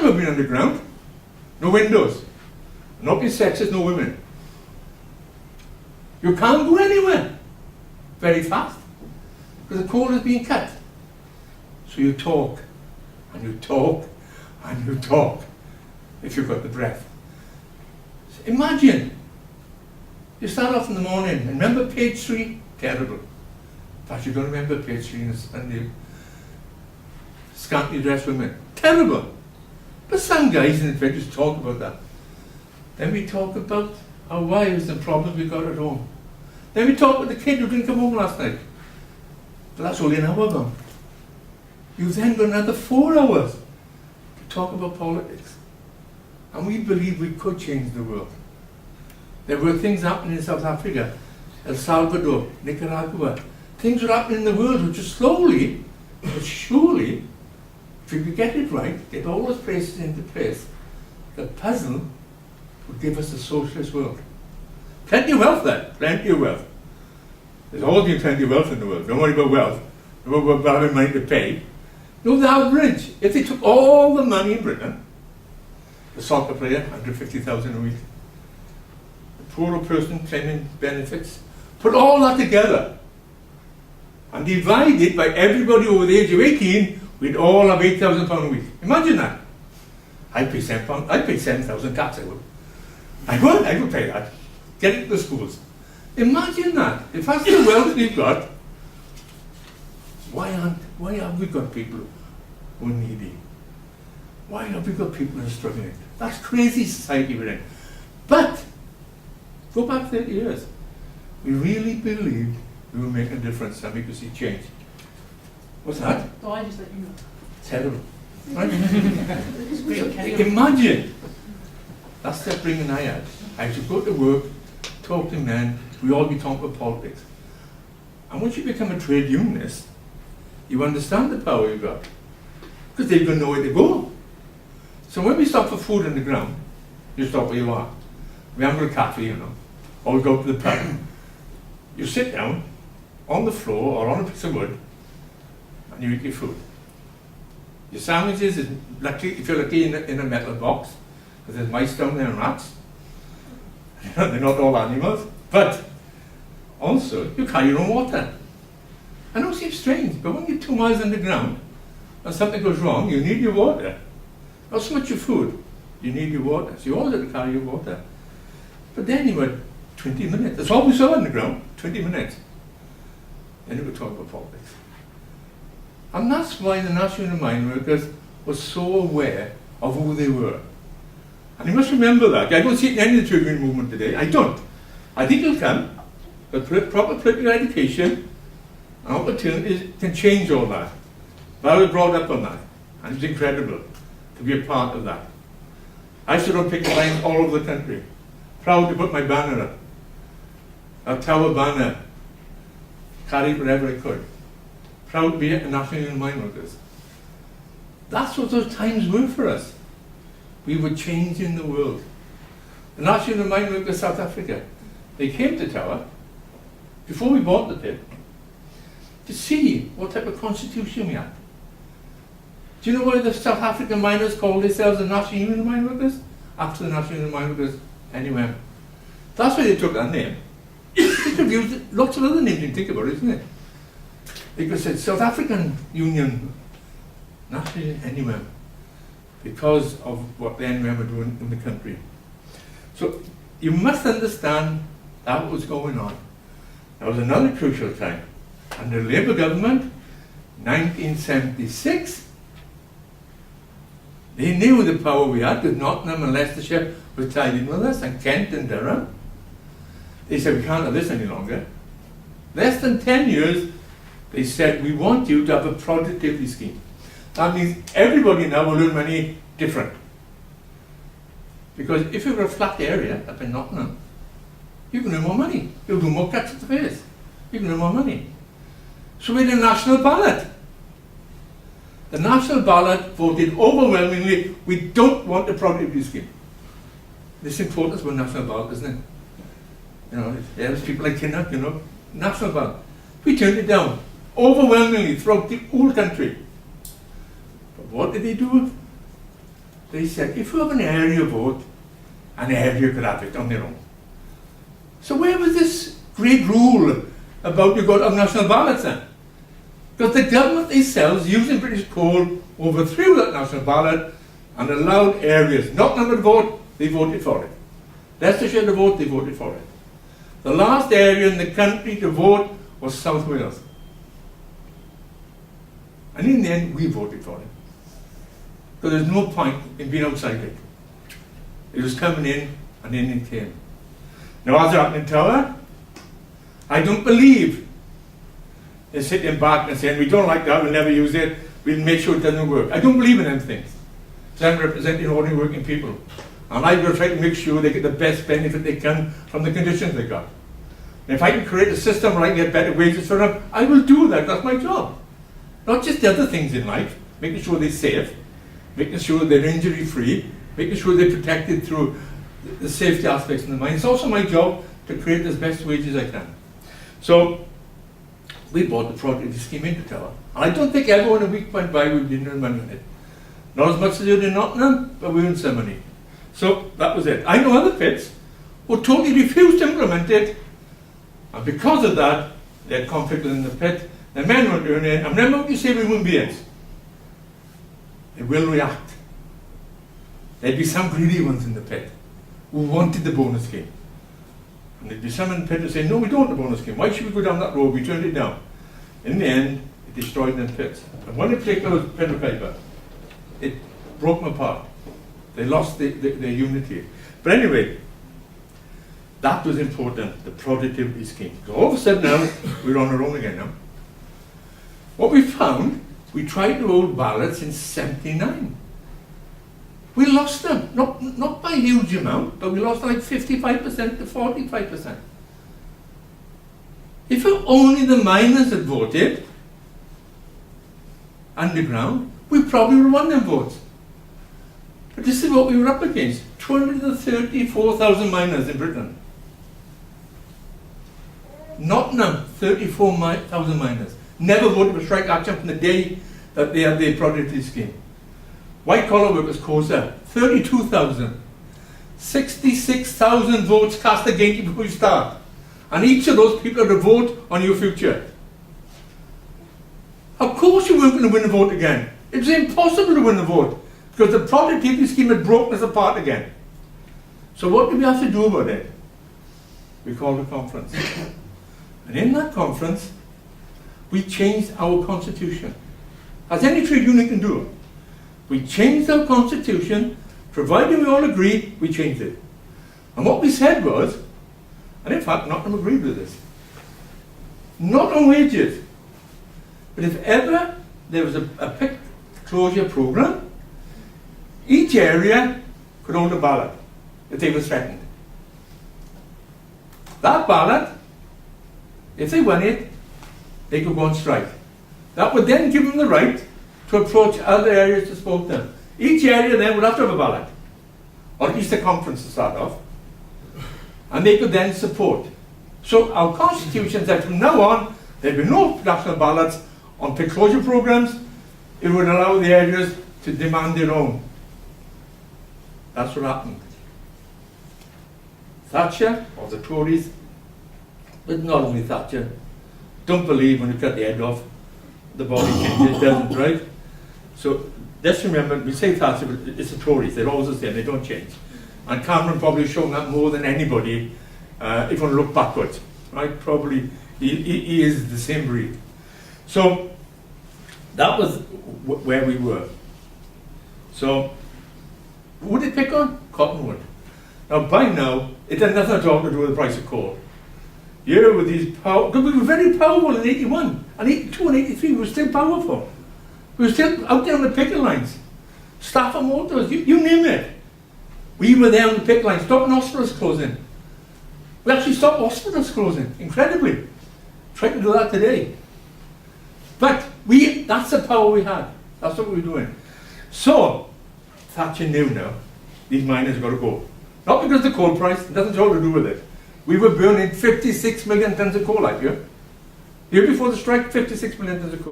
never been underground. No windows. Not be sexist, no women. You can't go anywhere very fast because the cord is being cut. So you talk, and you talk, and you talk if you've got the breath. So imagine, you start off in the morning, and remember page 3? Terrible. In fact, you don't remember page 3 and the scantily dressed women. Terrible. But some guys in the fridge talk about that. Then we talk about our wives and problems we got at home. Then we talk about the kid who didn't come home last night. But that's only an hour gone. You've then got another 4 hours to talk about politics. And we believe we could change the world. There were things happening in South Africa, El Salvador, Nicaragua. Things were happening in the world which are slowly, but surely, if we could get it right, get all those places into place, the puzzle would give us a socialist world. Plenty of wealth there, plenty of wealth. There's always been plenty of wealth in the world. Don't worry about wealth. Don't worry about having money to pay. No, the average. If they took all the money in Britain, the soccer player, 150,000 a week, the poorer person claiming benefits, put all that together and divide it by everybody over the age of 18, we'd all have £8,000 a week. Imagine that. I'd pay £7. I'd pay 7,000 tax, I would. I would pay that. Get it to the schools. Imagine that. If that's the wealth we've got, why have we got people who are needy? Why have we got people who are struggling? That's crazy society we're in. But, go back 30 years. We really believed we were making a difference and we could see change. What's that? So I just let you know. Terrible. Right? Imagine. That's the upbringing I had. I used to go to work, talk to men, we all be talking about politics. And once you become a trade unionist, you understand the power you've got. Because they don't know where to go. So when we stop for food on the ground, you stop where you are. We haven't got a cafe, you know, or we go to the pub. You sit down on the floor or on a piece of wood and you eat your food. Your sandwiches, is lucky, if you're lucky, in a metal box, because there's mice down there and rats. They're not all animals. But also, you carry your own water. I know it seems strange, but when you're 2 miles underground and something goes wrong, you need your water. Not so much your food, you need your water. So you always have to carry your water. But then you were 20 minutes. That's all we saw underground, 20 minutes. Then you could talk about politics. And that's why the National Union of Mine Workers was so aware of who they were. And you must remember that. I don't see it in any of the trade union movement today. I don't. I think it'll come, but proper political education and opportunities can change all that. But I was brought up on that, and it's incredible to be a part of that. I stood on picket lines all over the country, proud to put my banner up, a Tower banner, carry it wherever I could. Proud to be a National Union of Mine Workers. That's what those times were for us. We were changing the world. The National Union of Mine Workers South Africa, they came to Tower, before we bought the pit, to see what type of constitution we had. Do you know why the South African miners called themselves the National Union of Mine Workers? After the National Union of Mine Workers, NUM. That's why they took that name. They could use lots of other names you can think about, isn't it? They could say South African Union, National NUM, because of what the NUM were doing in the country. So you must understand that was going on. That was another crucial time. Under the Labour government, 1976, they knew the power we had because Nottingham and Leicestershire were tied in with us, and Kent and Durham. They said, we can't have this any longer. Less than 10 years, they said, we want you to have a productivity scheme. That means everybody now will earn money different. Because if you've got a flat area up in Nottingham, you can earn more money. You'll do more cuts at the face. You can earn more money. So we had a national ballot. The national ballot voted overwhelmingly, we don't want a productivity scheme. This is important about national ballot, isn't it? You know, there's people like Kinnock, you know, national ballot. We turned it down, overwhelmingly throughout the whole country. But what did they do? they said, if you have an area vote, an area could have it on their own. So where was this great rule about you got on national ballots then? Because the government themselves, using British code, overthrew that national ballot and allowed areas not to vote, they voted for it. Leicestershire to vote, they voted for it. The last area in the country to vote was South Wales. And in the end, we voted for it. So there's no point in being outside it. It was coming in, and in it came. Now, as happened in Tower, I don't believe in sitting back and saying, we don't like that, we'll never use it, we'll make sure it doesn't work. I don't believe in them things. Because I'm representing ordinary working people. And I've got to try to make sure they get the best benefit they can from the conditions they got. And if I can create a system where I can get better wages for them, I will do that. That's my job. Not just the other things in life, making sure they're safe, making sure they're injury-free, making sure they're protected through the safety aspects in the mine. It's also my job to create as best wages I can. So, we brought the productivity scheme into Tower. And I don't think ever in a week went by we didn't earn money on it. Not as much as they did in Nottingham, but we earned some money. So, that was it. I know other pits who totally refused to implement it, and because of that, they had conflict within the pit. The men weren't doing it. And remember what you say with human beings. They will react. There'd be some greedy ones in the pit who wanted the bonus scheme. And there'd be some in the pit who say, no, we don't want the bonus scheme. Why should we go down that road? We turned it down. In the end, it destroyed them pits. And one particular pit of paper, it broke them apart. They lost their unity. But anyway, that was important, the productivity scheme. So all of a sudden now, we're on our own again now. What we found, we tried to hold ballots in 79. We lost them, not by a huge amount, but we lost like 55% to 45%. If only the miners had voted underground, we probably would have won them votes. But this is what we were up against, 234,000 miners in Britain. Nottingham, 34,000 miners. Never voted for strike action from the day that they had their productivity scheme. White collar workers, COSA, 32,000. 66,000 votes cast against you before you start. And each of those people had to vote on your future. Of course you weren't going to win the vote again. It was impossible to win the vote because the productivity scheme had broken us apart again. So what did we have to do about it? We called a conference. And in that conference, we changed our constitution. As any trade union can do. We changed our constitution, provided we all agree, we changed it. And what we said was, and in fact, Nottingham agreed with this, not on wages, but if ever there was a pit closure programme, each area could hold a ballot if they were threatened. That ballot, if they won it, they could go on strike. That would then give them the right to approach other areas to support them. Each area then would have to have a ballot, or at least a conference to start off, and they could then support. So our constitution said from now on, there'd be no national ballots on pit closure programs. It would allow the areas to demand their own. That's what happened. Thatcher, or the Tories, but not only Thatcher, don't believe when you cut the head off, the body changes, it doesn't, right? So let's remember, we say Thatcher, but it's the Tories, they're always the same, they don't change. And Cameron probably shown that more than anybody, if you want to look backwards, right? Probably, he is the same breed. So that was where we were. So, what did they pick on? Cottonwood. Now by now, it had nothing at all to do with the price of coal. Here with these power, because we were very powerful in 81, and 82 and 83, we were still powerful. We were still out there on the picket lines. Staff and motors, you name it. We were there on the picket lines, stopping hospitals closing. We actually stopped hospitals closing, incredibly. Try to do that today. But that's the power we had. That's what we were doing. So, Thatcher knew now, these miners have got to go. Not because of the coal price, nothing at all to do with it. We were burning 56 million tons of coal that year. The year before the strike, 56 million tons of coal.